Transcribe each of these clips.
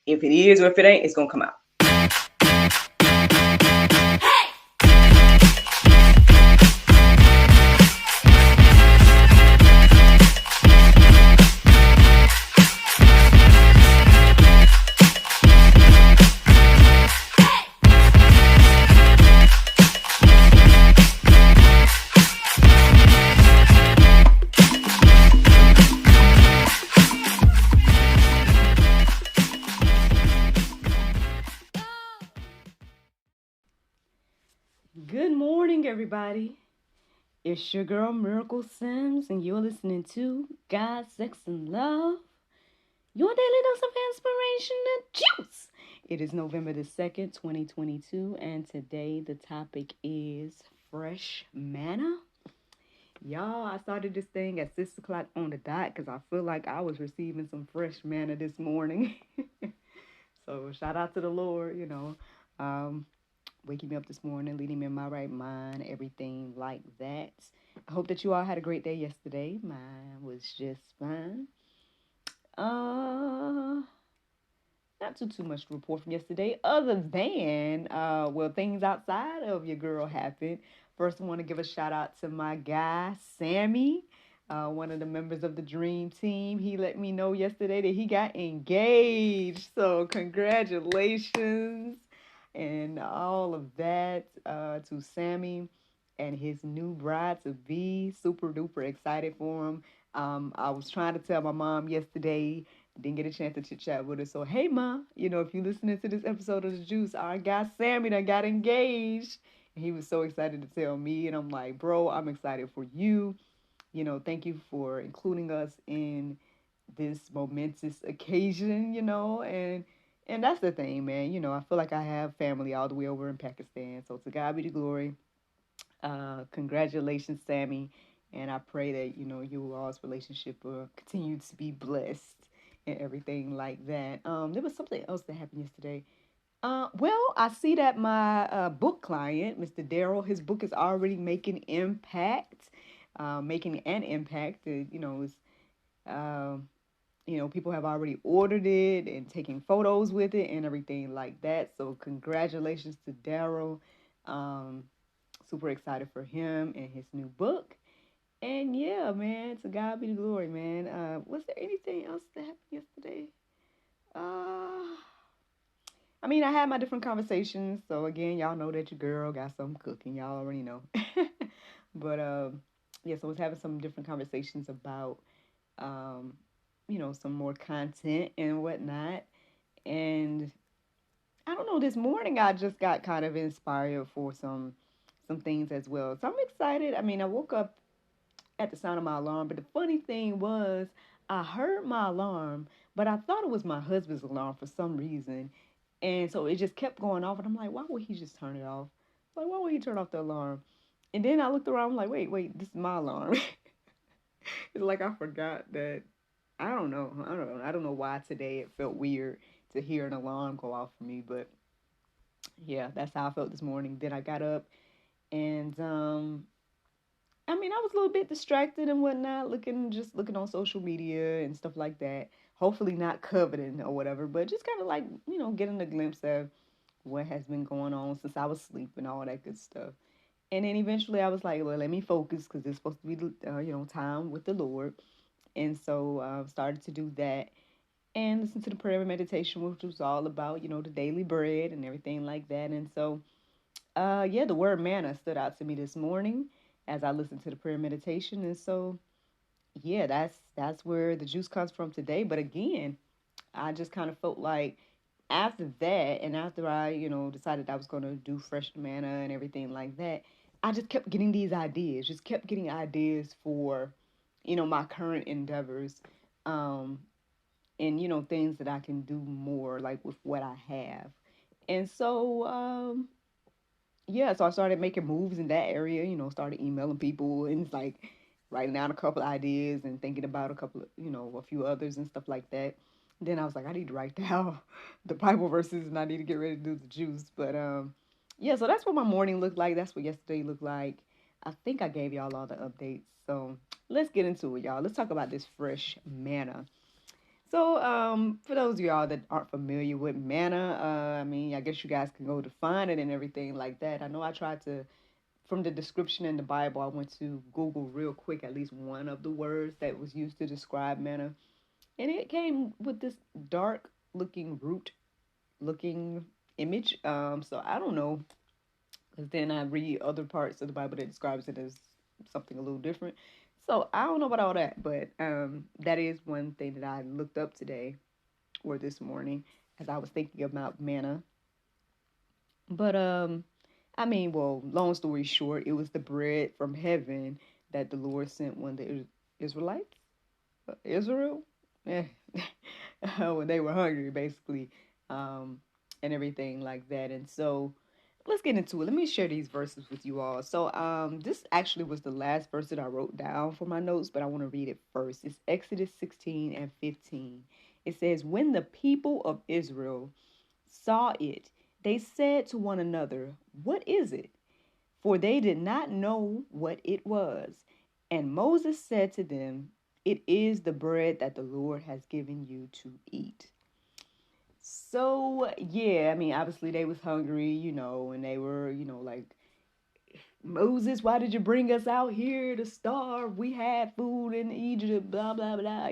If it is or if it ain't, it's going to come out. Good morning, everybody. It's your girl, Miracle Sims, and you're listening to God, Sex, and Love, your daily dose of inspiration and juice. It is November the 2nd, 2022, and today the topic is fresh manna. Y'all, I started this thing at 6 o'clock on the dot because I feel like I was receiving some fresh manna this morning. So shout out to the Lord, waking me up this morning, leading me in my right mind, everything like that. I hope that you all had a great day yesterday. Mine was just fine. Not too much to report from yesterday, other than things outside of your girl happened. First, I want to give a shout out to my guy Sammy, one of the members of the Dream Team. He let me know yesterday that he got engaged. So congratulations and all of that to Sammy and his new bride to be. Super duper excited for him. I was trying to tell my mom yesterday, didn't get a chance to chit chat with her. So, hey, Ma, if you're listening to this episode of The Juice, our guy Sammy that got engaged. And he was so excited to tell me. And I'm like, bro, I'm excited for you. Thank you for including us in this momentous occasion, and that's the thing, man. I feel like I have family all the way over in Pakistan. So to God be the glory. Congratulations, Sammy. And I pray that, you all's relationship will continue to be blessed and everything like that. There was something else that happened yesterday. I see that my book client, Mr. Daryl, his book is already making impact, making an impact. People have already ordered it and taking photos with it and everything like that. So congratulations to Daryl. Super excited for him and his new book. And yeah, man, to God be the glory, man. Was there anything else that happened yesterday? I had my different conversations. So again, y'all know that your girl got something cooking. Y'all already know. But so I was having some different conversations about, some more content and whatnot. And I don't know, this morning I just got kind of inspired for some things as well. So I'm excited. I woke up at the sound of my alarm, but the funny thing was I heard my alarm, but I thought it was my husband's alarm for some reason. And so it just kept going off, and I'm like, why would he just turn it off? Like, why would he turn off the alarm? And then I looked around, I'm like, wait, this is my alarm. It's like I forgot that. I don't know. I don't know why today it felt weird to hear an alarm go off for me, but yeah, that's how I felt this morning. Then I got up and I was a little bit distracted and whatnot, looking on social media and stuff like that. Hopefully not coveting or whatever, but just kind of like, getting a glimpse of what has been going on since I was asleep and all that good stuff. And then eventually I was like, well, let me focus because it's supposed to be, time with the Lord. And so started to do that and listen to the prayer and meditation, which was all about, the daily bread and everything like that. And so, the word manna stood out to me this morning as I listened to the prayer and meditation. And so, yeah, that's where the juice comes from today. But again, I just kind of felt like after that and after I, decided I was going to do fresh manna and everything like that, I just kept getting these ideas, just kept getting ideas for, my current endeavors. And things that I can do more like with what I have. And so so I started making moves in that area, started emailing people and it's like writing down a couple ideas and thinking about a couple of, a few others and stuff like that. Then I was like, I need to write down the Bible verses and I need to get ready to do the juice. But so that's what my morning looked like. That's what yesterday looked like. I think I gave y'all all the updates. So let's get into it, y'all. Let's talk about this fresh manna. So, for those of y'all that aren't familiar with manna, I mean, I guess you guys can go to find it and everything like that. I know I tried to, from the description in the Bible, I went to Google real quick, at least one of the words that was used to describe manna, and it came with this dark looking root looking image. So I don't know, because then I read other parts of the Bible that describes it as something a little different. So I don't know about all that, but that is one thing that I looked up today or this morning as I was thinking about manna. But I mean, well, long story short, it was the bread from heaven that the Lord sent when the Israelites, Israel, yeah, when they were hungry, basically, um, and everything like that. And so, let's get into it. Let me share these verses with you all. So, this actually was the last verse that I wrote down for my notes, but I want to read it first. It's Exodus 16 and 15. It says, "When the people of Israel saw it, they said to one another, 'What is it?' For they did not know what it was. And Moses said to them, 'It is the bread that the Lord has given you to eat.'" So, yeah, I mean, obviously they was hungry, and they were, like, "Moses, why did you bring us out here to starve? We had food in Egypt, blah, blah, blah.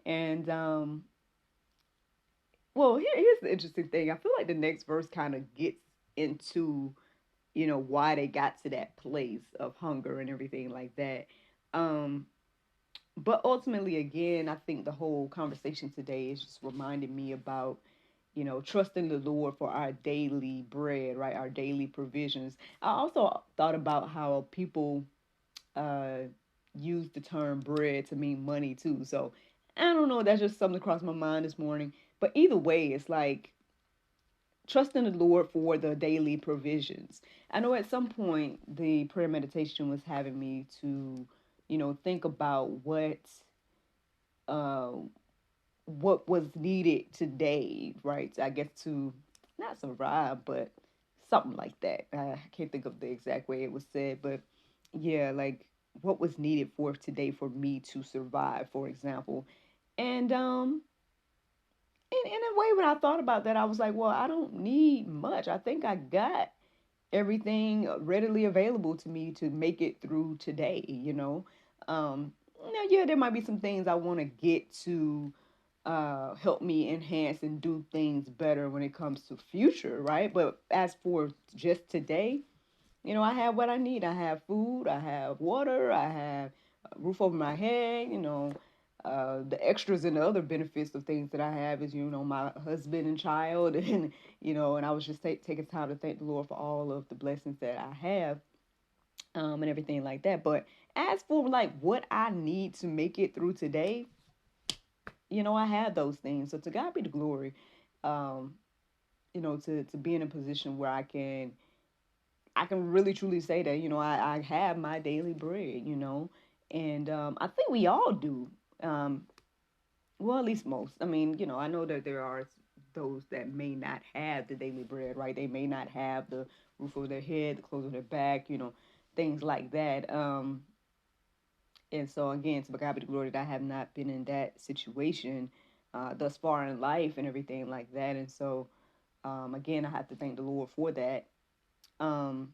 And, well, here's the interesting thing. I feel like the next verse kind of gets into why they got to that place of hunger and everything like that. Um, but ultimately, again, I think the whole conversation today is just reminding me about, trusting the Lord for our daily bread, right? Our daily provisions. I also thought about how people uh, use the term bread to mean money too. So I don't know. That's just something across my mind this morning. But either way, it's like trusting the Lord for the daily provisions. I know at some point the prayer meditation was having me to, think about uh, what was needed today, right? I guess to not survive, but something like that. I can't think of the exact way it was said, but yeah, like what was needed for today for me to survive, for example. And in a way, when I thought about that, I was like, well, I don't need much. I think I got everything readily available to me to make it through today. Now, yeah, there might be some things I want to get to help me enhance and do things better when it comes to future, right? But as for just today, I have what I need. I have food, I have water, I have a roof over my head, the extras and the other benefits of things that I have is, my husband and child, and I was just taking time to thank the Lord for all of the blessings that I have, and everything like that. But as for like what I need to make it through today, I have those things. So to God be the glory, um, to be in a position where I can really truly say that, I have my daily bread, and I think we all do. Um, well, at least most. I mean, I know that there are those that may not have the daily bread, right? They may not have the roof over their head, the clothes on their back, things like that. And so, again, to God be the glory that I have not been in that situation thus far in life and everything like that. And so, again, I have to thank the Lord for that. Um,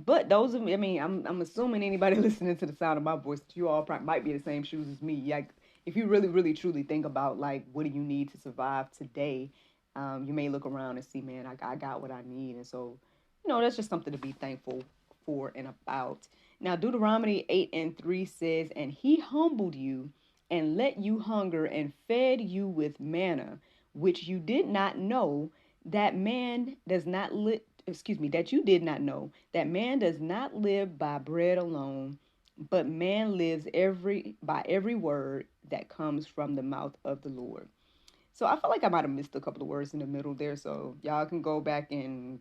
But those of me, I mean, I'm assuming anybody listening to the sound of my voice, you all might be in the same shoes as me. Like, if you really, really, truly think about like what do you need to survive today, you may look around and see, man, I got what I need, and so, that's just something to be thankful for and about. Now, Deuteronomy 8:3 says, "And he humbled you and let you hunger and fed you with manna, which you did not know, that man does not live." Excuse me, that you did not know, that man does not live by bread alone, but man lives by every word that comes from the mouth of the Lord. So I feel like I might have missed a couple of words in the middle there. So y'all can go back and,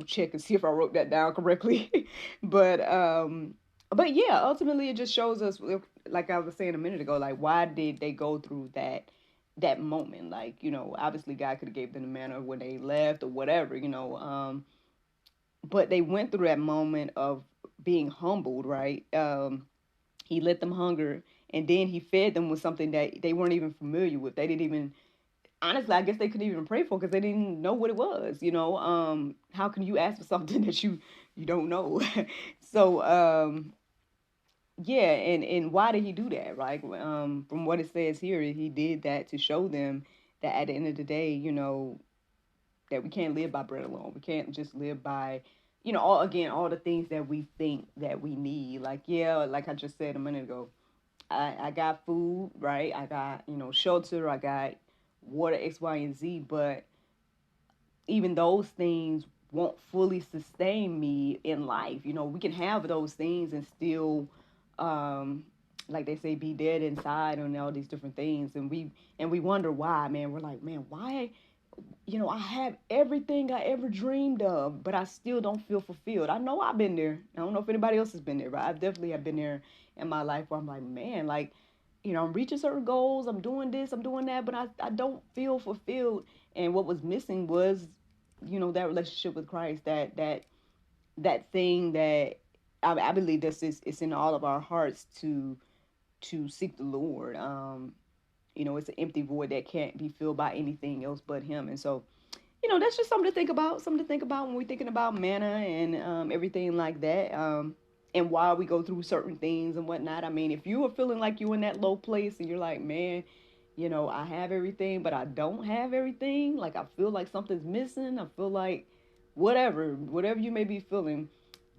check and see if I wrote that down correctly. but but yeah, ultimately it just shows us, like I was saying a minute ago, like why did they go through that moment? Like, obviously God could have gave them the manna when they left or whatever, but they went through that moment of being humbled, right? He let them hunger and then he fed them with something that they weren't even familiar with. They didn't even, honestly, I guess they couldn't even pray for because they didn't know what it was. How can you ask for something that you don't know? So yeah, and why did he do that? Right? From what it says here, he did that to show them that at the end of the day, that we can't live by bread alone. We can't just live by, all the things that we think that we need. Like, yeah, like I just said a minute ago, I got food, right? I got, shelter, I got water, X, Y, and Z, but even those things won't fully sustain me in life. We can have those things and still, um, like they say, be dead inside and all these different things. And we wonder why, man. We're like, man, why? I have everything I ever dreamed of, but I still don't feel fulfilled. I know I've been there. I don't know if anybody else has been there, but I definitely have been there in my life where I'm like, man, like, I'm reaching certain goals, I'm doing this, I'm doing that, but I don't feel fulfilled. And what was missing was, that relationship with Christ, that thing that I believe this is it's in all of our hearts to seek the Lord. It's an empty void that can't be filled by anything else but Him. And so, that's just something to think about. Something to think about when we're thinking about manna and everything like that. And why we go through certain things and whatnot. I mean, if you are feeling like you're in that low place and you're like, man, I have everything, but I don't have everything. Like, I feel like something's missing. I feel like whatever you may be feeling,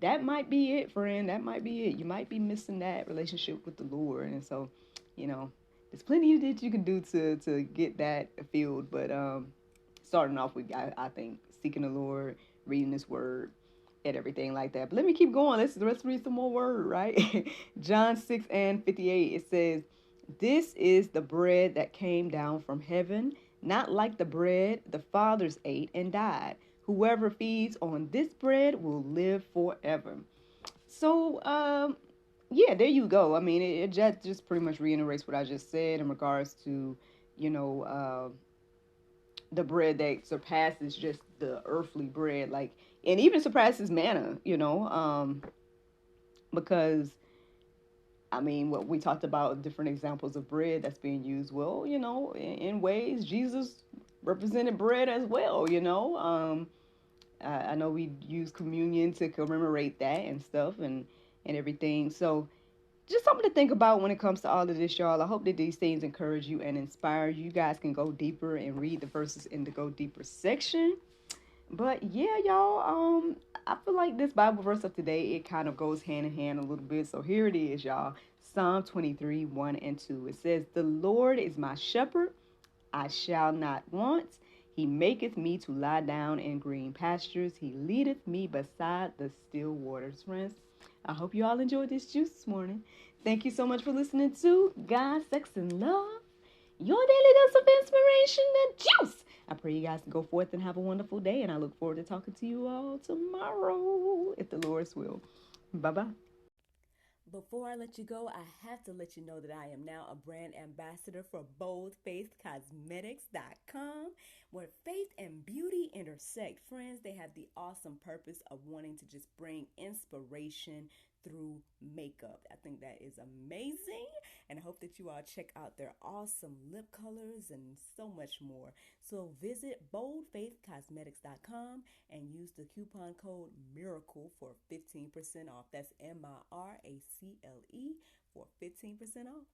that might be it, friend. That might be it. You might be missing that relationship with the Lord. And so, there's plenty that you can do to get that filled. But starting off with, I think, seeking the Lord, reading His Word, and everything like that. But let me keep going. Let's read some more word, right? John 6:58. It says, "This is the bread that came down from heaven, not like the bread the fathers ate and died. Whoever feeds on this bread will live forever." So, yeah, there you go. I mean, it just pretty much reiterates what I just said in regards to, you know, uh, the bread that surpasses just the earthly bread, like, and even surpasses manna, because I mean, what we talked about different examples of bread that's being used. Well, in ways, Jesus represented bread as well. I know we use communion to commemorate that and stuff and everything. So just something to think about when it comes to all of this, y'all. I hope that these things encourage you and inspire you. You guys can go deeper and read the verses in the go deeper section. But yeah, y'all, I feel like this Bible verse of today, it kind of goes hand in hand a little bit. So here it is, y'all. Psalm 23, 1 and 2. It says, "The Lord is my shepherd, I shall not want. He maketh me to lie down in green pastures. He leadeth me beside the still waters." Friends, I hope you all enjoyed this juice this morning. Thank you so much for listening to God, Sex, and Love, your daily dose of inspiration and juice. I pray you guys can go forth and have a wonderful day, and I look forward to talking to you all tomorrow, if the Lord's will. Bye bye. Before I let you go, I have to let you know that I am now a brand ambassador for boldfaithcosmetics.com, where faith and beauty intersect. Friends, they have the awesome purpose of wanting to just bring inspiration through makeup. I think that is amazing, and I hope that you all check out their awesome lip colors and so much more. So visit boldfaithcosmetics.com and use the coupon code MIRACLE for 15% off. That's MIRACLE for 15% off.